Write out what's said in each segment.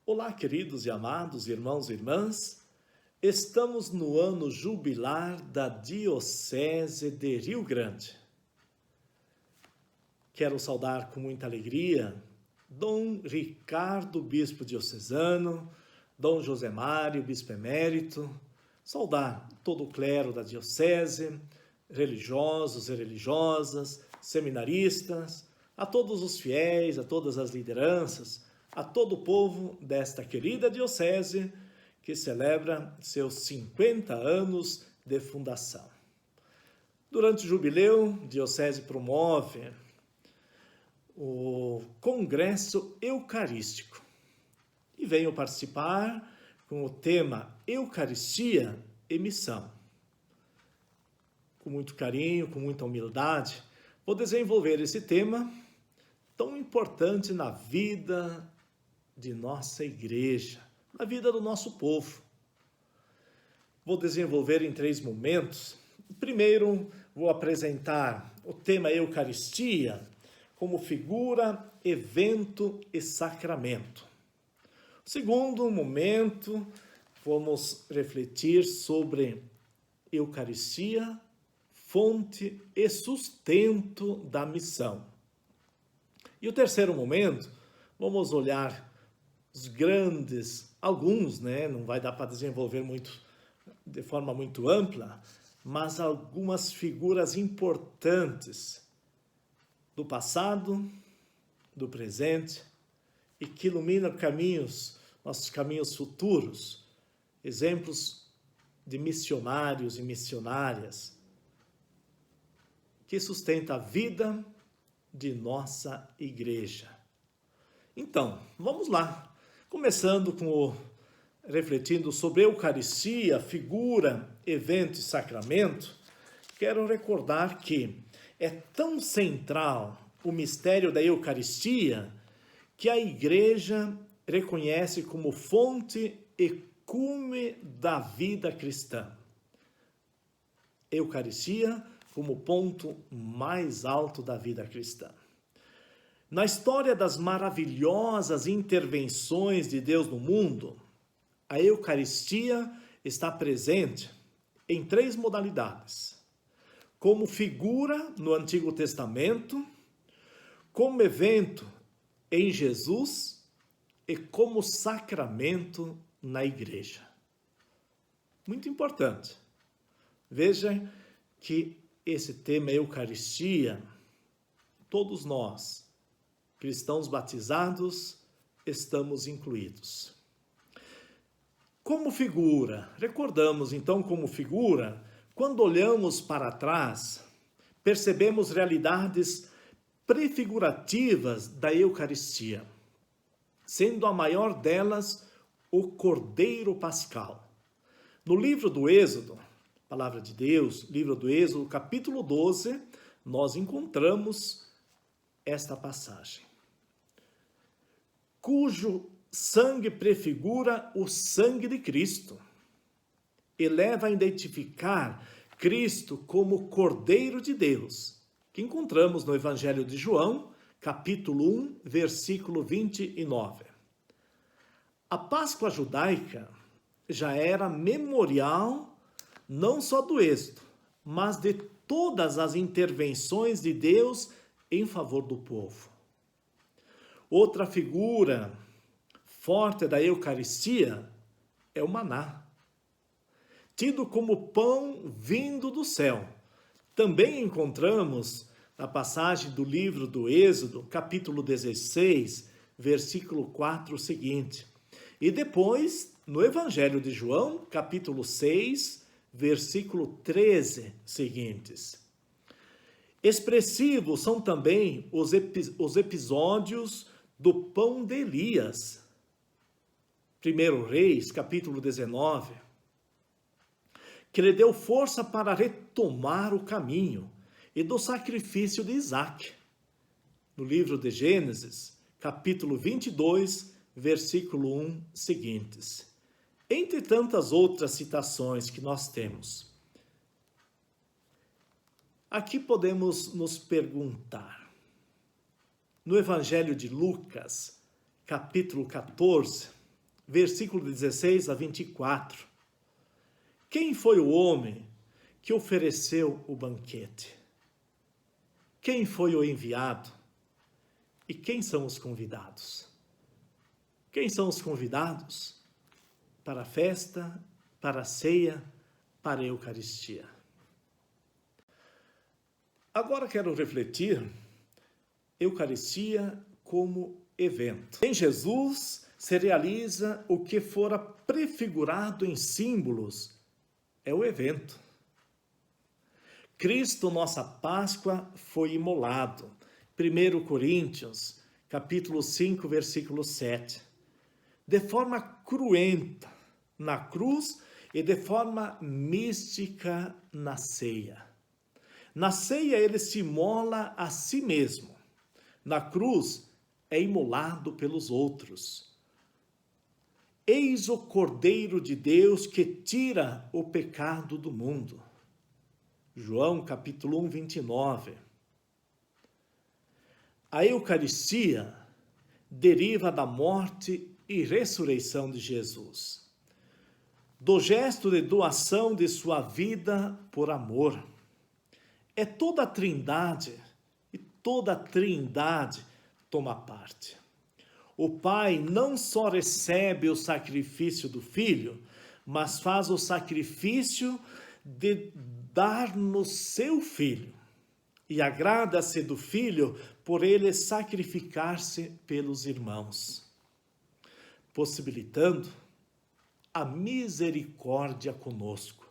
Olá, queridos e amados irmãos e irmãs. Estamos no ano jubilar da Diocese de Rio Grande. Quero saudar com muita alegria Dom Ricardo, bispo diocesano, Dom José Mário, bispo emérito, saudar todo o clero da diocese, religiosos e religiosas, seminaristas, a todos os fiéis, a todas as lideranças, a todo o povo desta querida diocese que celebra seus 50 anos de fundação. Durante o jubileu, a diocese promove o Congresso Eucarístico e venho participar com o tema Eucaristia e Missão. Com muito carinho, com muita humildade, vou desenvolver esse tema tão importante na vida de nossa igreja, na vida do nosso povo. Vou desenvolver em 3 momentos. Primeiro, vou apresentar o tema Eucaristia como figura, evento e sacramento. Segundo momento, vamos refletir sobre Eucaristia, fonte e sustento da missão. E o terceiro momento, vamos olhar os grandes, alguns, não vai dar para desenvolver muito, de forma muito ampla, mas algumas figuras importantes do passado, do presente, e que iluminam nossos caminhos futuros, exemplos de missionários e missionárias, que sustentam a vida de nossa igreja. Então, vamos lá. Começando refletindo sobre Eucaristia, figura, evento e sacramento, quero recordar que é tão central o mistério da Eucaristia que a Igreja reconhece como fonte e cume da vida cristã. Eucaristia como ponto mais alto da vida cristã. Na história das maravilhosas intervenções de Deus no mundo, a Eucaristia está presente em 3 modalidades. Como figura no Antigo Testamento, como evento em Jesus e como sacramento na Igreja. Muito importante. Veja que esse tema Eucaristia, todos nós, cristãos batizados, estamos incluídos. Como figura, recordamos então como figura, quando olhamos para trás, percebemos realidades prefigurativas da Eucaristia, sendo a maior delas o Cordeiro Pascal. No livro do Êxodo, Palavra de Deus, livro do Êxodo, capítulo 12, nós encontramos esta passagem. Cujo sangue prefigura o sangue de Cristo e leva a identificar Cristo como Cordeiro de Deus, que encontramos no Evangelho de João, capítulo 1, versículo 29. A Páscoa judaica já era memorial não só do êxodo, mas de todas as intervenções de Deus em favor do povo. Outra figura forte da Eucaristia é o maná, tido como pão vindo do céu. Também encontramos na passagem do livro do Êxodo, capítulo 16, versículo 4 seguinte. E depois, no Evangelho de João, capítulo 6, versículo 13 seguintes. Expressivos são também os episódios do pão de Elias. 1 Reis, capítulo 19, que lhe deu força para retomar o caminho, e do sacrifício de Isaque. No livro de Gênesis, capítulo 22, versículo 1 seguintes. Entre tantas outras citações que nós temos. Aqui podemos nos perguntar, no Evangelho de Lucas, capítulo 14, versículo 16 a 24. Quem foi o homem que ofereceu o banquete? Quem foi o enviado? E quem são os convidados? Quem são os convidados para a festa, para a ceia, para a Eucaristia? Agora quero refletir Eucaristia como evento. Em Jesus se realiza o que fora prefigurado em símbolos, é o evento. Cristo, nossa Páscoa, foi imolado. 1 Coríntios, capítulo 5, versículo 7. De forma cruenta na cruz e de forma mística na ceia. Na ceia ele se imola a si mesmo. Na cruz é imolado pelos outros. Eis o Cordeiro de Deus que tira o pecado do mundo. João capítulo 1, 29. A Eucaristia deriva da morte e ressurreição de Jesus, do gesto de doação de sua vida por amor. É toda a Trindade, e toda a Trindade toma parte. O Pai não só recebe o sacrifício do Filho, mas faz o sacrifício de dar-nos seu Filho. E agrada-se do Filho por ele sacrificar-se pelos irmãos, possibilitando a misericórdia conosco.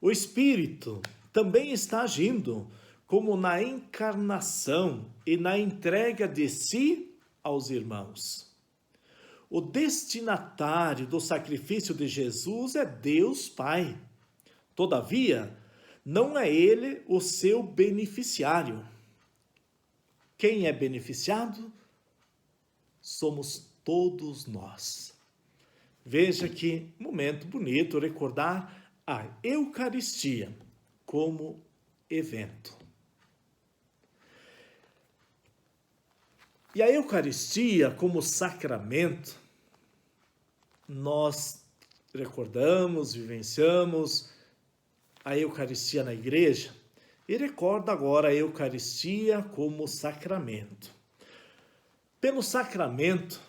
O Espírito também está agindo, como na encarnação e na entrega de si aos irmãos. O destinatário do sacrifício de Jesus é Deus Pai. Todavia, não é ele o seu beneficiário. Quem é beneficiado? Somos todos nós. Veja que momento bonito recordar a Eucaristia como evento. E a Eucaristia como sacramento, nós recordamos, vivenciamos a Eucaristia na igreja e recorda agora a Eucaristia como sacramento. Pelo sacramento,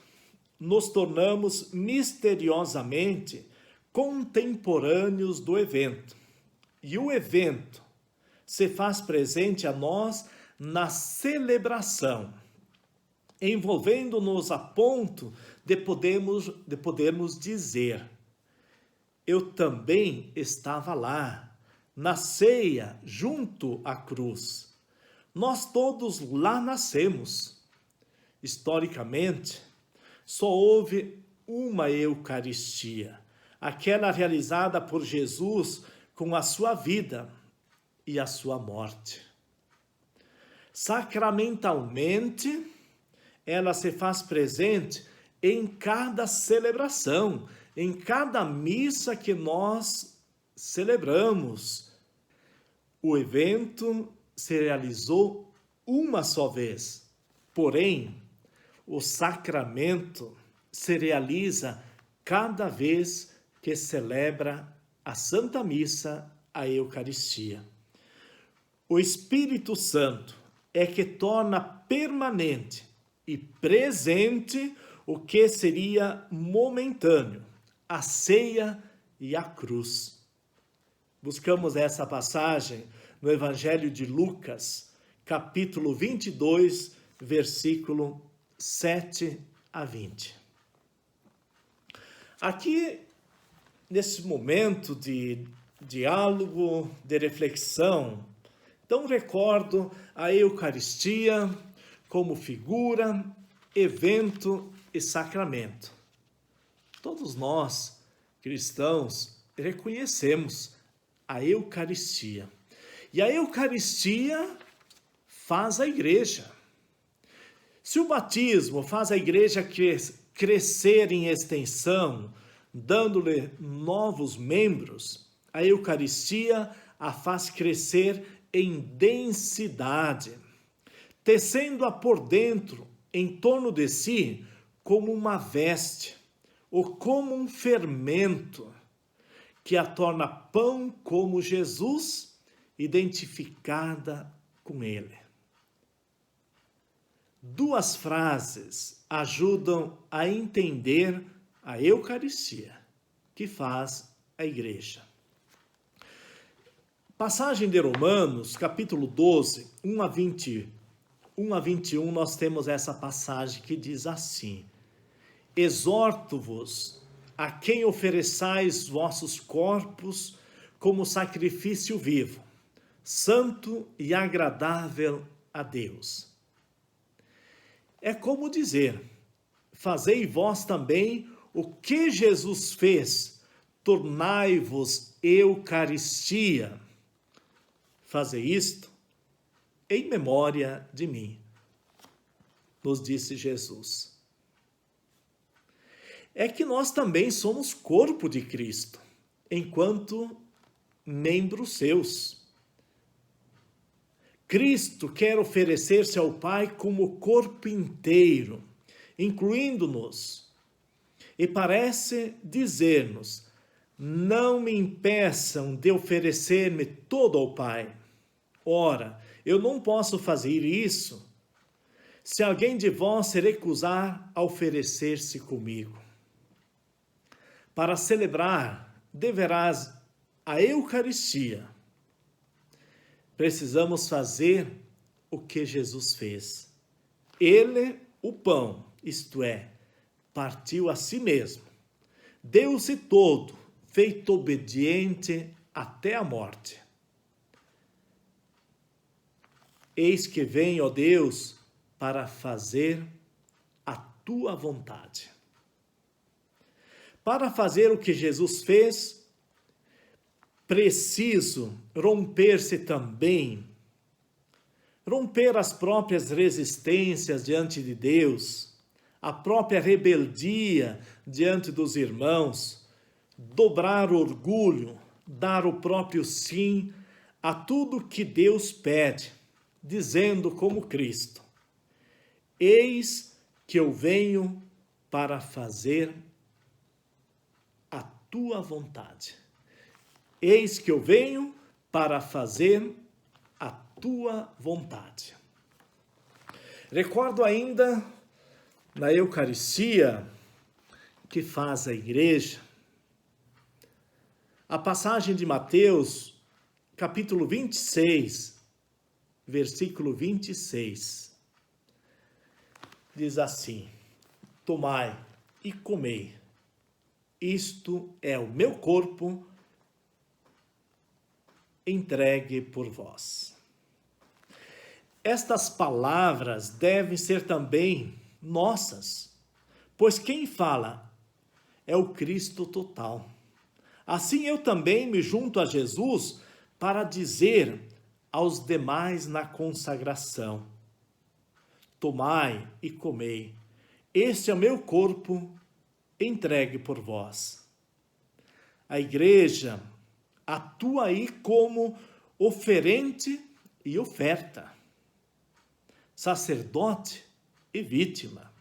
nos tornamos misteriosamente contemporâneos do evento. E o evento se faz presente a nós na celebração, envolvendo-nos a ponto de podermos dizer: eu também estava lá, na ceia, junto à cruz. Nós todos lá nascemos. Historicamente, só houve uma Eucaristia, aquela realizada por Jesus com a sua vida e a sua morte. Sacramentalmente, ela se faz presente em cada celebração, em cada missa que nós celebramos. O evento se realizou uma só vez, porém, o sacramento se realiza cada vez que celebra a Santa Missa, a Eucaristia. O Espírito Santo é que torna permanente e presente o que seria momentâneo, a ceia e a cruz. Buscamos essa passagem no Evangelho de Lucas, capítulo 22, versículo 7 a 20. Aqui, nesse momento de diálogo, de reflexão, então recordo a Eucaristia como figura, evento e sacramento. Todos nós, cristãos, reconhecemos a Eucaristia. E a Eucaristia faz a igreja. Se o batismo faz a igreja crescer em extensão, dando-lhe novos membros, a Eucaristia a faz crescer em densidade, tecendo-a por dentro, em torno de si, como uma veste, ou como um fermento que a torna pão como Jesus, identificada com ele. Duas frases ajudam a entender a Eucaristia que faz a igreja. Passagem de Romanos, capítulo 12, 1 a 21, nós temos essa passagem que diz assim: exorto-vos a quem ofereçais vossos corpos como sacrifício vivo, santo e agradável a Deus. É como dizer, fazei vós também o que Jesus fez, tornai-vos Eucaristia. Fazei isto em memória de mim, nos disse Jesus. É que nós também somos corpo de Cristo, enquanto membros seus. Cristo quer oferecer-se ao Pai como corpo inteiro, incluindo-nos, e parece dizer-nos: não me impeçam de oferecer-me todo ao Pai. Ora, eu não posso fazer isso se alguém de vós se recusar a oferecer-se comigo. Para celebrar, deverás a Eucaristia. Precisamos fazer o que Jesus fez. Ele, o pão, isto é, partiu a si mesmo. Deu-se todo, feito obediente até a morte. Eis que vem, ó Deus, para fazer a tua vontade. Para fazer o que Jesus fez, preciso romper-se também, romper as próprias resistências diante de Deus, a própria rebeldia diante dos irmãos, dobrar o orgulho, dar o próprio sim a tudo que Deus pede, dizendo como Cristo: eis que eu venho para fazer a tua vontade. Eis que eu venho para fazer a tua vontade. Recordo ainda na Eucaristia que faz a igreja, a passagem de Mateus, capítulo 26, versículo 26. Diz assim: tomai e comei, isto é o meu corpo entregue por vós. Estas palavras devem ser também nossas, pois quem fala é o Cristo total. Assim eu também me junto a Jesus para dizer aos demais na consagração: tomai e comei, este é o meu corpo entregue por vós. A igreja atua aí como oferente e oferta, sacerdote e vítima.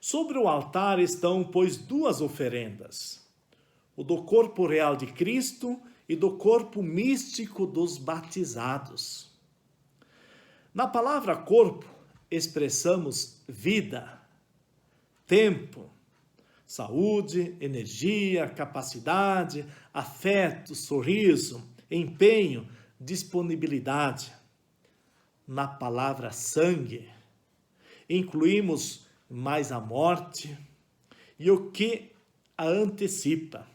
Sobre o altar estão, pois, duas oferendas: o do corpo real de Cristo e do corpo místico dos batizados. Na palavra corpo, expressamos vida, tempo, saúde, energia, capacidade, afeto, sorriso, empenho, disponibilidade. Na palavra sangue, incluímos mais a morte e o que a antecipa: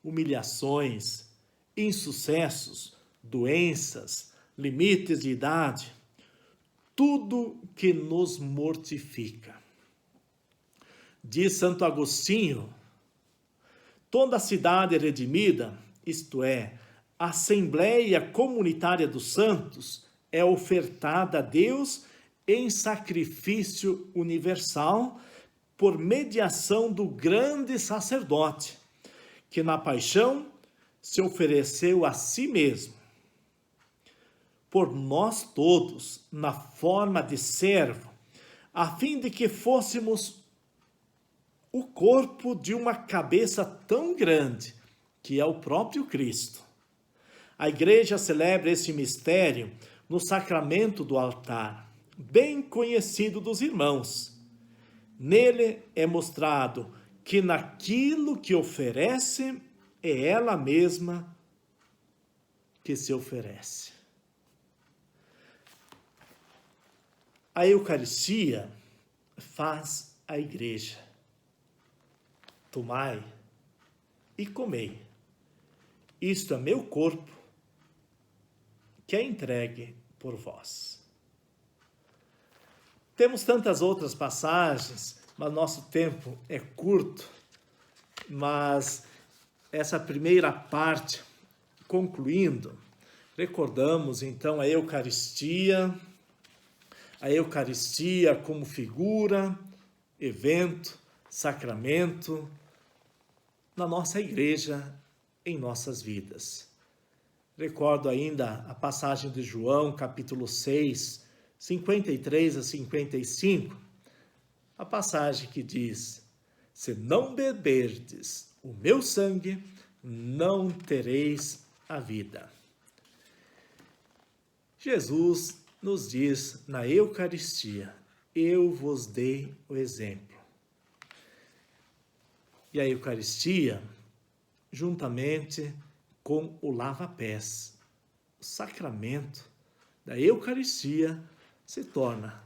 humilhações, insucessos, doenças, limites de idade, tudo que nos mortifica. Diz Santo Agostinho: toda a cidade redimida, isto é, a Assembleia Comunitária dos Santos, é ofertada a Deus em sacrifício universal por mediação do grande sacerdote, que na paixão se ofereceu a si mesmo, por nós todos, na forma de servo, a fim de que fôssemos o corpo de uma cabeça tão grande, que é o próprio Cristo. A igreja celebra esse mistério no sacramento do altar, bem conhecido dos irmãos. Nele é mostrado que naquilo que oferece, é ela mesma que se oferece. A Eucaristia faz a igreja. Tomai e comei. Isto é meu corpo, que é entregue por vós. Temos tantas outras passagens, mas nosso tempo é curto. Mas essa primeira parte, concluindo, recordamos então a Eucaristia como figura, evento, sacramento na nossa igreja, em nossas vidas. Recordo ainda a passagem de João, capítulo 6, 53 a 55, a passagem que diz: se não beberdes o meu sangue, não tereis a vida. Jesus nos diz na Eucaristia: eu vos dei o exemplo. E a Eucaristia, juntamente com o lava-pés, o sacramento da Eucaristia se torna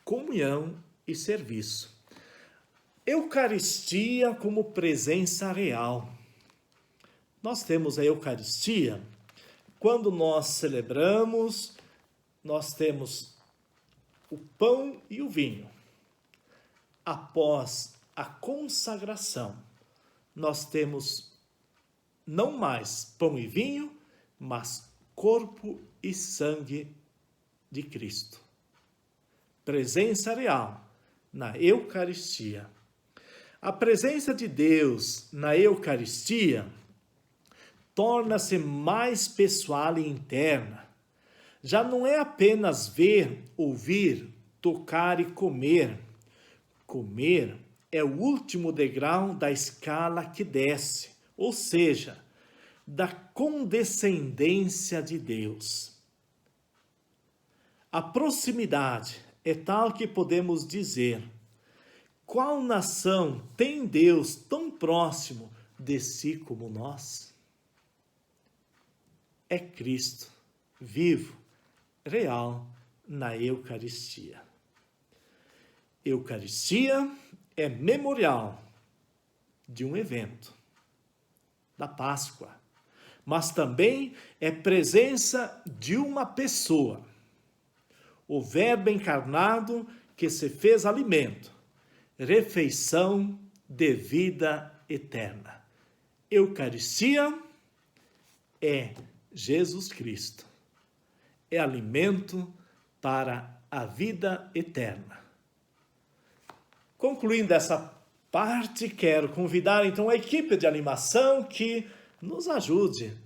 comunhão e serviço. Eucaristia como presença real. Nós temos a Eucaristia quando nós celebramos, nós temos o pão e o vinho. Após a consagração, nós temos não mais pão e vinho, mas corpo e sangue de Cristo. Presença real na Eucaristia. A presença de Deus na Eucaristia torna-se mais pessoal e interna. Já não é apenas ver, ouvir, tocar e comer. Comer é o último degrau da escala que desce, ou seja, da condescendência de Deus. A proximidade é tal que podemos dizer: qual nação tem Deus tão próximo de si como nós? É Cristo, vivo, real, na Eucaristia. Eucaristia é memorial de um evento, da Páscoa, mas também é presença de uma pessoa, o Verbo encarnado que se fez alimento, refeição de vida eterna. Eucaristia é Jesus Cristo, é alimento para a vida eterna. Concluindo essa parte, quero convidar então a equipe de animação que nos ajude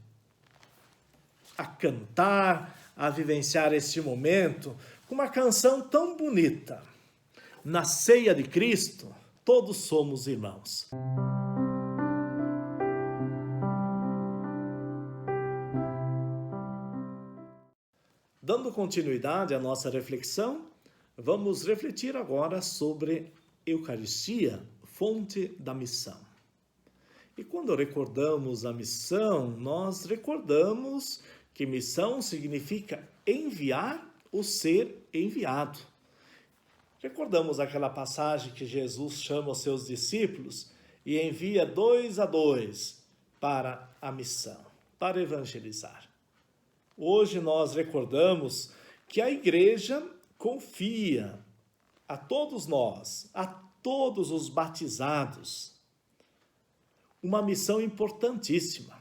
a cantar, a vivenciar este momento com uma canção tão bonita. Na ceia de Cristo, todos somos irmãos. Dando continuidade à nossa reflexão, vamos refletir agora sobre Eucaristia, fonte da missão. E quando recordamos a missão, nós recordamos que missão significa enviar ou ser enviado. Recordamos aquela passagem que Jesus chama os seus discípulos e envia 2 a 2 para a missão, para evangelizar. Hoje nós recordamos que a igreja confia a todos nós, a todos os batizados, uma missão importantíssima: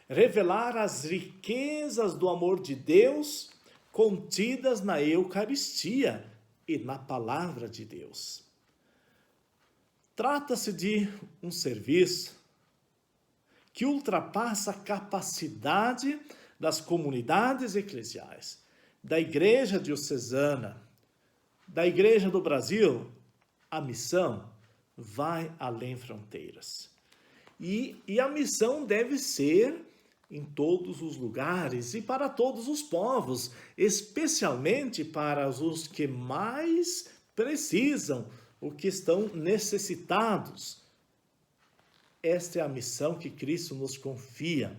revelar as riquezas do amor de Deus contidas na Eucaristia e na Palavra de Deus. Trata-se de um serviço que ultrapassa a capacidade das comunidades eclesiais, da Igreja Diocesana, da Igreja do Brasil. A missão vai além fronteiras. E a missão deve ser em todos os lugares e para todos os povos, especialmente para os que mais precisam, os que estão necessitados. Esta é a missão que Cristo nos confia.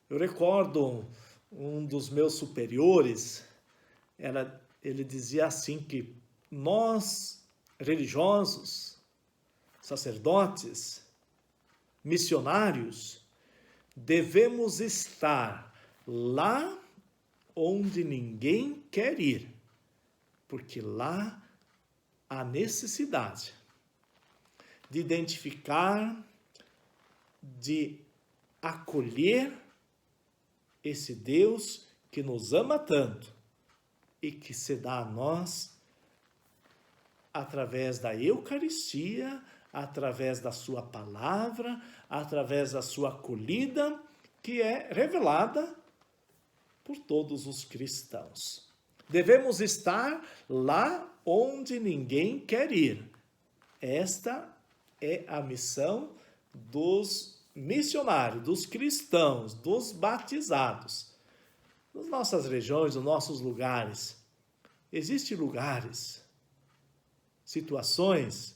Eu recordo um dos meus superiores, ele dizia assim que nós, religiosos, sacerdotes, missionários, devemos estar lá onde ninguém quer ir, porque lá há necessidade de identificar, de acolher esse Deus que nos ama tanto e que se dá a nós através da Eucaristia, através da sua palavra, através da sua acolhida, que é revelada por todos os cristãos. Devemos estar lá onde ninguém quer ir. Esta é a missão dos missionários, dos cristãos, dos batizados. Nas nossas regiões, nos nossos lugares, existem lugares, situações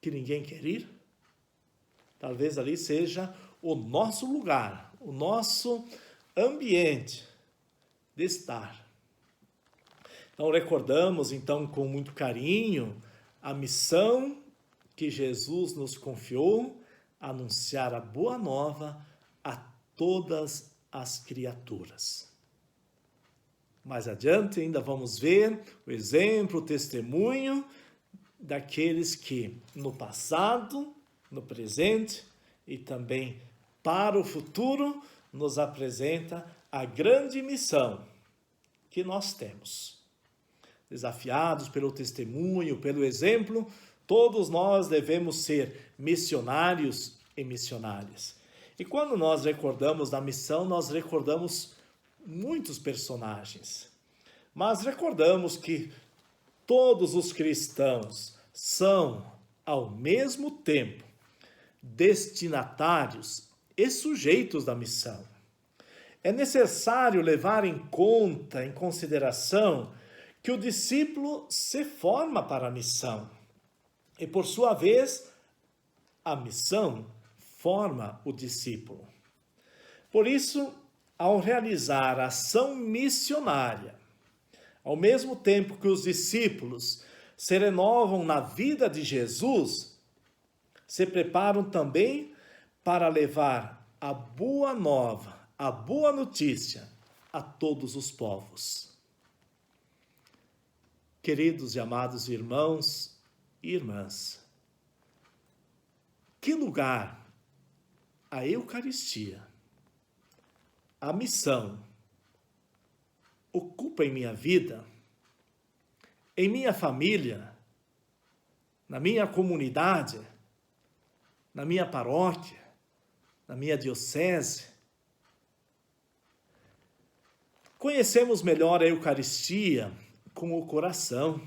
que ninguém quer ir? Talvez ali seja o nosso lugar, o nosso ambiente de estar. Então, recordamos, então, com muito carinho, a missão que Jesus nos confiou, anunciar a boa nova a todas as criaturas. Mais adiante ainda vamos ver o exemplo, o testemunho daqueles que no passado, no presente e também para o futuro nos apresenta a grande missão que nós temos. Desafiados pelo testemunho, pelo exemplo, todos nós devemos ser missionários e missionárias. E quando nós recordamos da missão, nós recordamos muitos personagens. Mas recordamos que todos os cristãos são, ao mesmo tempo, destinatários e sujeitos da missão. É necessário levar em conta, em consideração, que o discípulo se forma para a missão. E, por sua vez, a missão forma o discípulo. Por isso, ao realizar a ação missionária, ao mesmo tempo que os discípulos se renovam na vida de Jesus, se preparam também para levar a boa nova, a boa notícia a todos os povos. Queridos e amados irmãos e irmãs, que lugar a Eucaristia, a missão, ocupa em minha vida, em minha família, na minha comunidade, na minha paróquia, na minha diocese? Conhecemos melhor a Eucaristia com o coração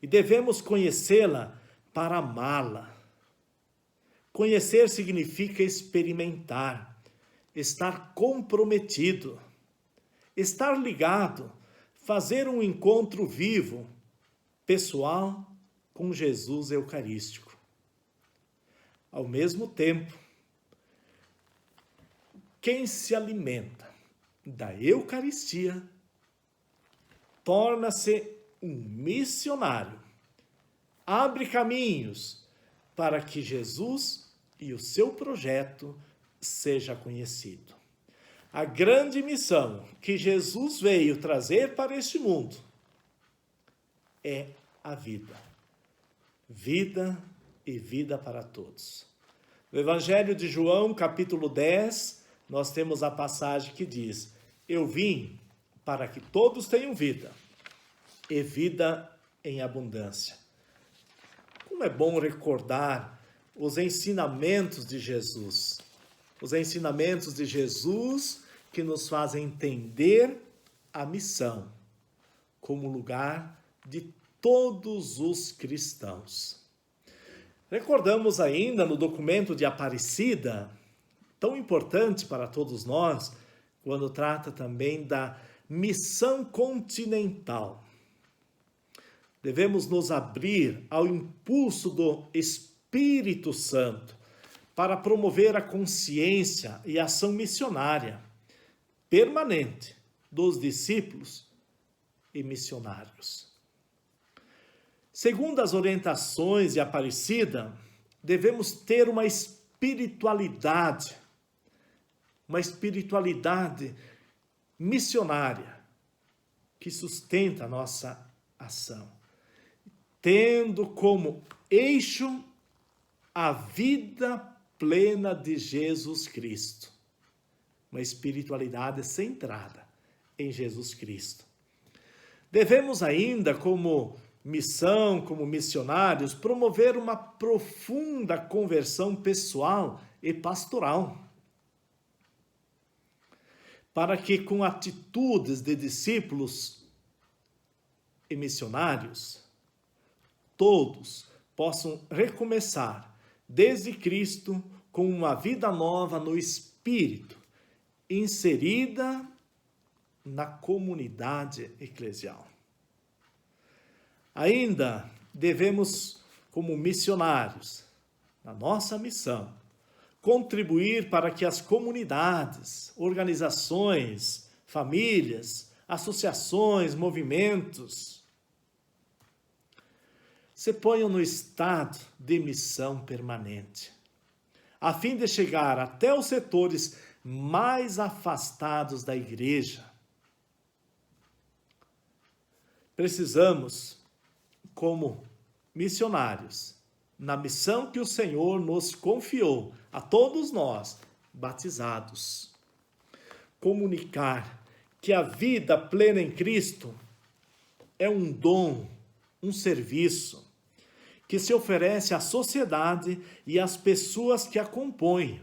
e devemos conhecê-la para amá-la. Conhecer significa experimentar, estar comprometido, estar ligado, fazer um encontro vivo, pessoal, com Jesus Eucarístico. Ao mesmo tempo, quem se alimenta da Eucaristia torna-se um missionário, abre caminhos para que Jesus e o seu projeto seja conhecido. A grande missão que Jesus veio trazer para este mundo é a vida. Vida e vida para todos. No Evangelho de João, capítulo 10, nós temos a passagem que diz: eu vim para que todos tenham vida, e vida em abundância. Como é bom recordar os ensinamentos de Jesus. Os ensinamentos de Jesus que nos fazem entender a missão como lugar de todos os cristãos. Recordamos ainda no documento de Aparecida, tão importante para todos nós, quando trata também da missão continental. Devemos nos abrir ao impulso do Espírito Santo para promover a consciência e ação missionária permanente dos discípulos e missionários. Segundo as orientações de Aparecida, devemos ter uma espiritualidade missionária que sustenta a nossa ação, tendo como eixo a vida plena de Jesus Cristo. Uma espiritualidade centrada em Jesus Cristo. Devemos ainda, como missão, como missionários, promover uma profunda conversão pessoal e pastoral, para que com atitudes de discípulos e missionários, todos possam recomeçar desde Cristo com uma vida nova no Espírito, inserida na comunidade eclesial. Ainda devemos, como missionários, na nossa missão, contribuir para que as comunidades, organizações, famílias, associações, movimentos se ponham no estado de missão permanente, a fim de chegar até os setores mais afastados da igreja. Precisamos, como missionários, na missão que o Senhor nos confiou, a todos nós, batizados, comunicar que a vida plena em Cristo é um dom, um serviço, que se oferece à sociedade e às pessoas que a compõem,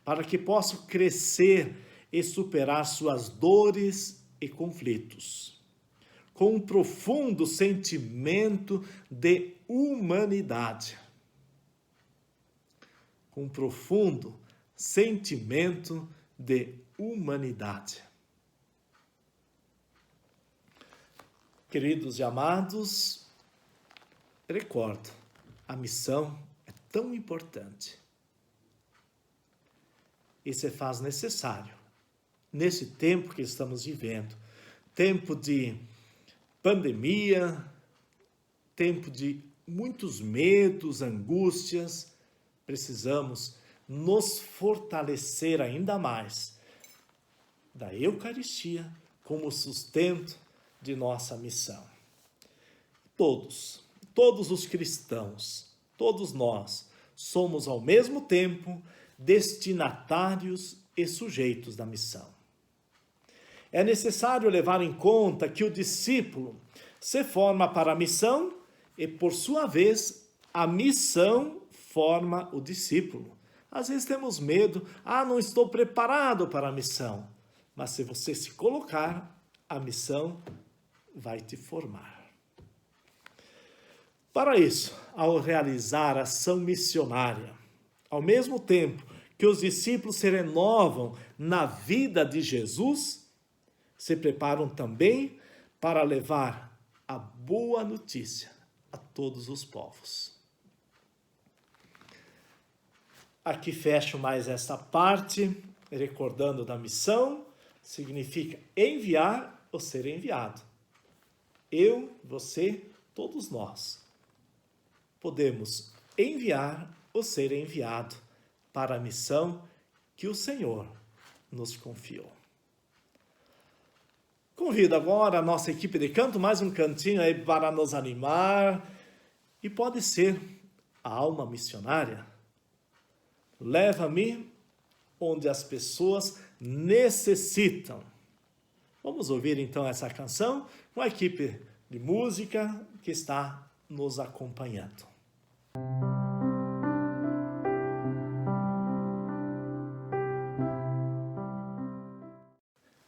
para que possam crescer e superar suas dores e conflitos, com um profundo sentimento de humanidade. Com um profundo sentimento de humanidade. Queridos e amados, recordo, a missão é tão importante e se faz necessário nesse tempo que estamos vivendo, tempo de pandemia, tempo de muitos medos, angústias. Precisamos nos fortalecer ainda mais da Eucaristia como sustento de nossa missão. Todos os cristãos, todos nós, somos ao mesmo tempo destinatários e sujeitos da missão. É necessário levar em conta que o discípulo se forma para a missão e, por sua vez, a missão forma o discípulo. Às vezes temos medo, não estou preparado para a missão. Mas se você se colocar, a missão vai te formar. Para isso, ao realizar a ação missionária, ao mesmo tempo que os discípulos se renovam na vida de Jesus, se preparam também para levar a boa notícia a todos os povos. Aqui fecho mais esta parte, recordando da missão, significa enviar ou ser enviado. Eu, você, todos nós podemos enviar ou ser enviado para a missão que o Senhor nos confiou. Convido agora a nossa equipe de canto, mais um cantinho aí para nos animar. E pode ser a alma missionária. Leva-me onde as pessoas necessitam. Vamos ouvir então essa canção com a equipe de música que está nos acompanhando.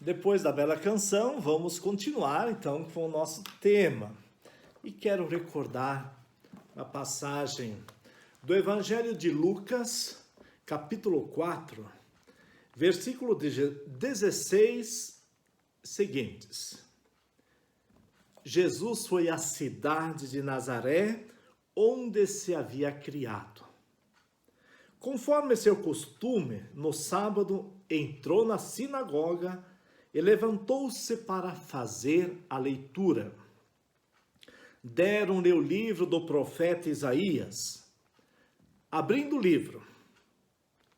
Depois da bela canção, vamos continuar então com o nosso tema. E quero recordar a passagem do Evangelho de Lucas, capítulo 4, versículo 16 seguintes. Jesus foi à cidade de Nazaré, onde se havia criado. Conforme seu costume, no sábado, entrou na sinagoga e levantou-se para fazer a leitura. Deram-lhe o livro do profeta Isaías. Abrindo o livro,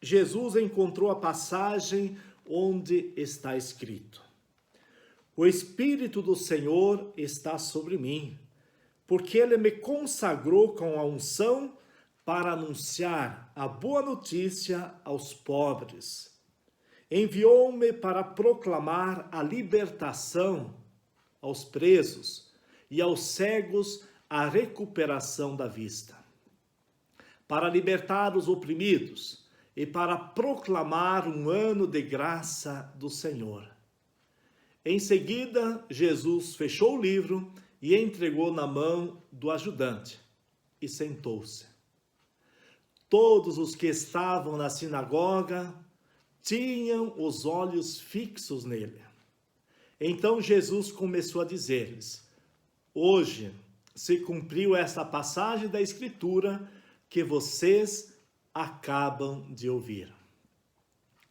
Jesus encontrou a passagem onde está escrito: O Espírito do Senhor está sobre mim, porque Ele me consagrou com a unção para anunciar a boa notícia aos pobres. Enviou-me para proclamar a libertação aos presos e aos cegos a recuperação da vista, para libertar os oprimidos e para proclamar um ano de graça do Senhor. Em seguida, Jesus fechou o livro e entregou na mão do ajudante e sentou-se. Todos os que estavam na sinagoga tinham os olhos fixos nele. Então Jesus começou a dizer-lhes: Hoje se cumpriu esta passagem da Escritura que vocês acabam de ouvir.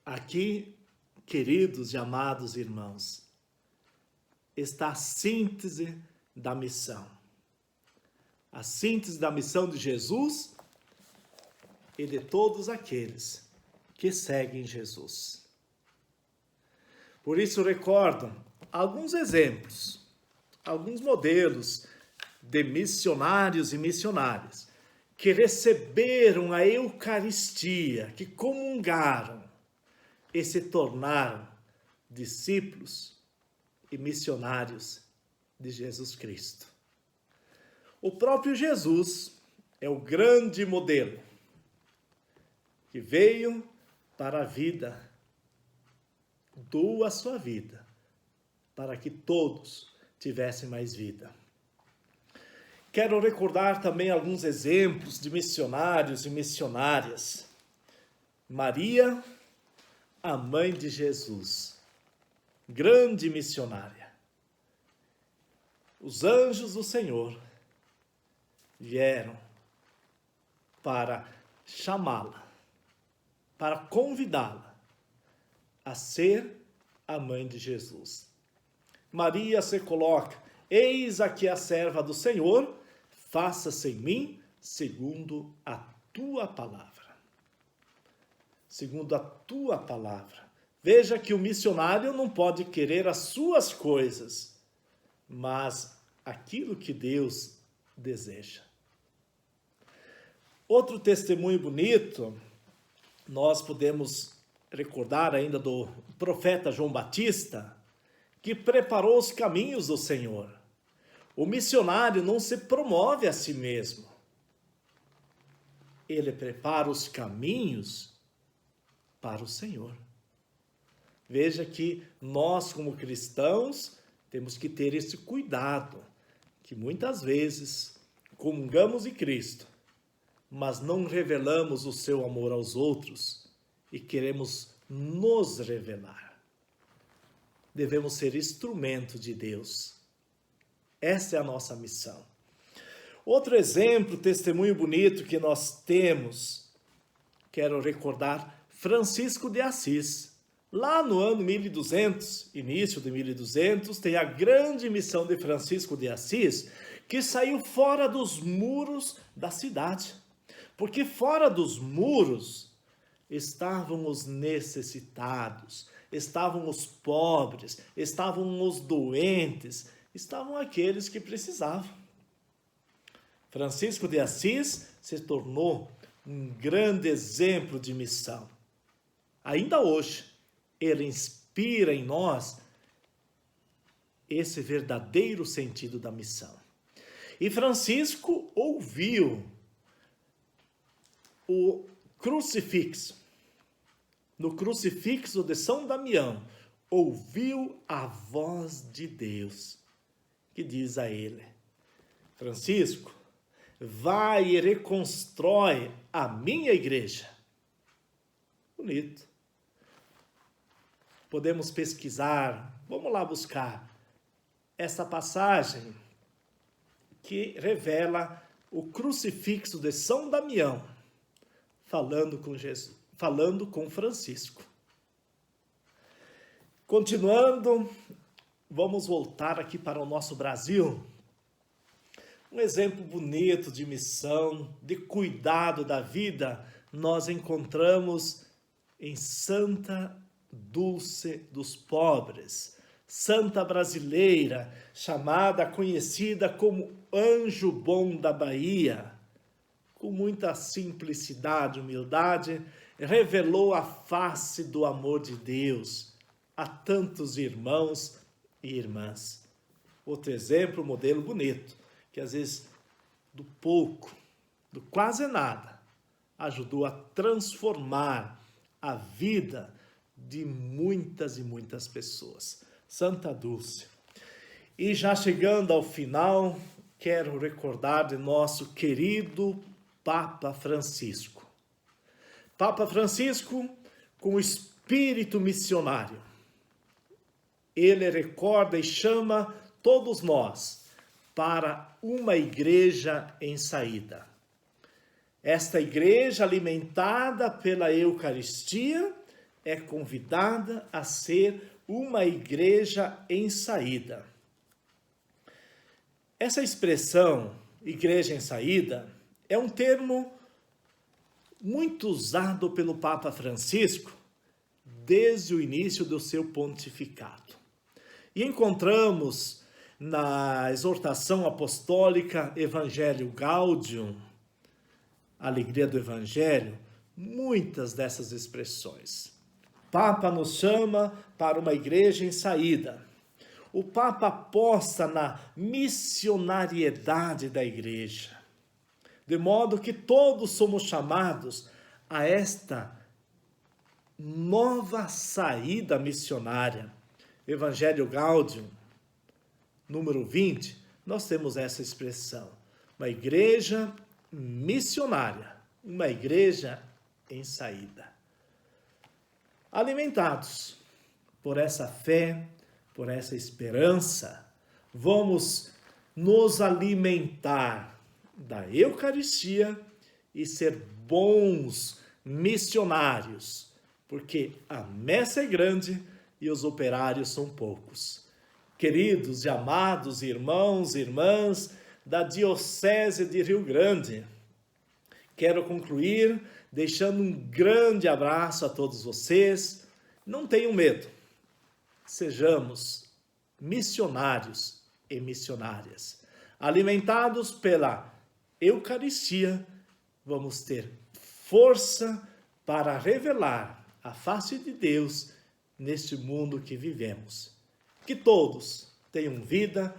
Aqui, queridos e amados irmãos, está a síntese da missão. A síntese da missão de Jesus e de todos aqueles que seguem Jesus. Por isso, recordo alguns exemplos, alguns modelos de missionários e missionárias que receberam a Eucaristia, que comungaram e se tornaram discípulos e missionários de Jesus Cristo. O próprio Jesus é o grande modelo que veio para a vida, doa a sua vida, para que todos tivessem mais vida. Quero recordar também alguns exemplos de missionários e missionárias. Maria, a mãe de Jesus, grande missionária. Os anjos do Senhor vieram para chamá-la, para convidá-la a ser a mãe de Jesus. Maria se coloca: Eis aqui a serva do Senhor, faça-se em mim segundo a tua palavra. Segundo a tua palavra. Veja que o missionário não pode querer as suas coisas, mas aquilo que Deus deseja. Outro testemunho bonito, nós podemos recordar ainda do profeta João Batista, que preparou os caminhos do Senhor. O missionário não se promove a si mesmo. Ele prepara os caminhos para o Senhor. Veja que nós, como cristãos, temos que ter esse cuidado, que muitas vezes comungamos de Cristo, mas não revelamos o seu amor aos outros e queremos nos revelar. Devemos ser instrumento de Deus. Essa é a nossa missão. Outro exemplo, testemunho bonito que nós temos, quero recordar Francisco de Assis. Lá no ano 1200, início de 1200, tem a grande missão de Francisco de Assis, que saiu fora dos muros da cidade. Porque fora dos muros estavam os necessitados, estavam os pobres, estavam os doentes, estavam aqueles que precisavam. Francisco de Assis se tornou um grande exemplo de missão. Ainda hoje, ele inspira em nós esse verdadeiro sentido da missão. E Francisco ouviu o crucifixo. No crucifixo de São Damião, ouviu a voz de Deus, que diz a ele: Francisco vai e reconstrói a minha igreja. Bonito. Podemos pesquisar, vamos lá buscar essa passagem que revela o crucifixo de São Damião, falando com Jesus, falando com Francisco. Continuando, vamos voltar aqui para o nosso Brasil. Um exemplo bonito de missão, de cuidado da vida, nós encontramos em Santa Dulce dos Pobres, santa brasileira, chamada, conhecida como Anjo Bom da Bahia. Com muita simplicidade e humildade, revelou a face do amor de Deus a tantos irmãos e irmãs. Outro exemplo, modelo bonito, que às vezes do pouco, do quase nada, ajudou a transformar a vida de muitas e muitas pessoas. Santa Dulce. E já chegando ao final, quero recordar de nosso querido Papa Francisco. Papa Francisco com espírito missionário. Ele recorda e chama todos nós para uma igreja em saída. Esta igreja, alimentada pela Eucaristia, é convidada a ser uma igreja em saída. Essa expressão, igreja em saída, é um termo muito usado pelo Papa Francisco desde o início do seu pontificado. E encontramos na exortação apostólica Evangelho Gaudium, Alegria do Evangelho, muitas dessas expressões. O Papa nos chama para uma igreja em saída. O Papa aposta na missionariedade da igreja, de modo que todos somos chamados a esta nova saída missionária. Evangelho Gaudium, número 20, nós temos essa expressão. Uma igreja missionária, uma igreja em saída. Alimentados por essa fé, por essa esperança, vamos nos alimentar da Eucaristia e ser bons missionários, porque a messe é grande e os operários são poucos. Queridos e amados irmãos e irmãs da Diocese de Rio Grande, quero concluir deixando um grande abraço a todos vocês. Não tenham medo, sejamos missionários e missionárias. Alimentados pela Eucaristia, vamos ter força para revelar a face de Deus neste mundo que vivemos. Que todos tenham vida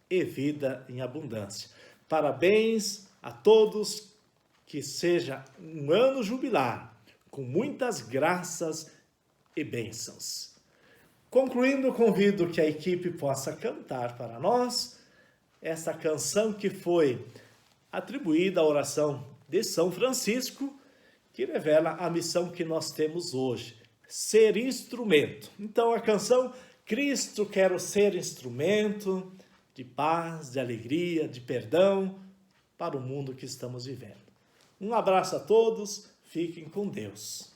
e vida em abundância. Parabéns a todos, que seja um ano jubilar, com muitas graças e bênçãos. Concluindo, convido que a equipe possa cantar para nós essa canção que foi atribuída à oração de São Francisco, que revela a missão que nós temos hoje, ser instrumento. Então a canção Cristo, quero ser instrumento de paz, de alegria, de perdão para o mundo que estamos vivendo. Um abraço a todos, fiquem com Deus.